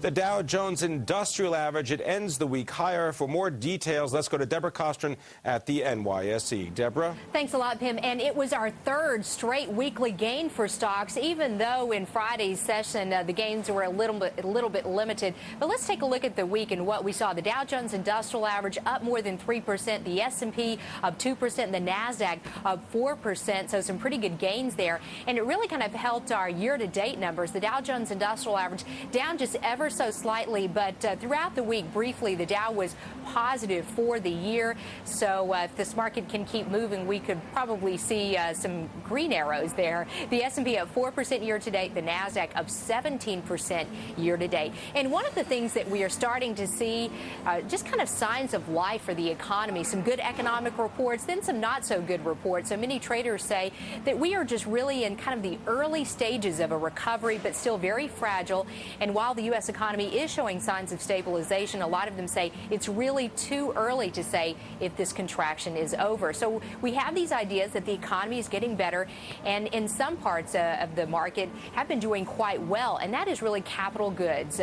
The Dow Jones Industrial Average, it ends the week higher. For more details, let's go to Deborah Costrin at the NYSE. Deborah? Thanks a lot, Pim. And it was our third straight weekly gain for stocks, even though in Friday's session the gains were a little bit limited. But let's take a look at the week and what we saw. The Dow Jones Industrial Average up more than 3%, the S&P up 2%, and the NASDAQ up 4%. So some pretty good gains there. And it really kind of helped our year-to-date numbers. The Dow Jones Industrial Average down just ever so slightly, but throughout the week, briefly, the Dow was positive for the year. So if this market can keep moving, we could probably see some green arrows there. The S&P up 4% year-to-date, the NASDAQ up 17% year-to-date. And one of the things that we are starting to see, just kind of signs of life for the economy, some good economic reports, then some not-so-good reports. So many traders say that we are just really in kind of the early stages of a recovery, but still very fragile. And while the U.S. economy is showing signs of stabilization, a lot of them say it's really too early to say if this contraction is over. So we have these ideas that the economy is getting better, and in some parts of the market have been doing quite well, and that is really capital goods.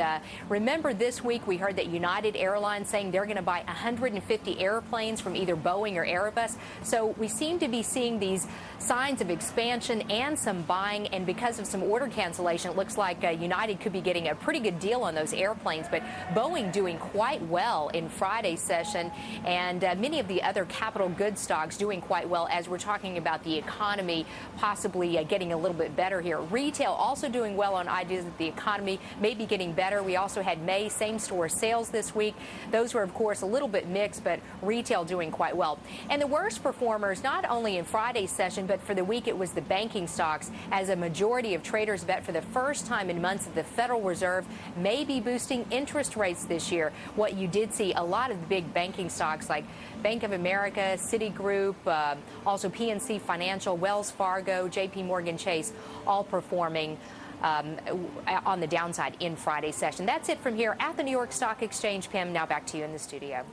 Remember, this week we heard that United Airlines saying they're going to buy 150 airplanes from either Boeing or Airbus. So we seem to be seeing these signs of expansion and some buying, and because of some order cancellation, it looks like United could be getting a pretty good deal on those airplanes. But Boeing doing quite well in Friday's session, and many of the other capital goods stocks doing quite well as we're talking about the economy possibly getting a little bit better here. Retail also doing well on ideas that the economy may be getting better. We also had May same-store sales this week. Those were, of course, a little bit mixed, but retail doing quite well. And the worst performers, not only in Friday's session, but for the week, it was the banking stocks, as a majority of traders bet for the first time in months that the Federal Reserve may be boosting interest rates this year. What you did see, a lot of the big banking stocks like Bank of America, Citigroup, also PNC Financial, Wells Fargo, JP Morgan Chase, all performing on the downside in Friday's session. That's it from here at the New York Stock Exchange. Pam, now back to you in the studio.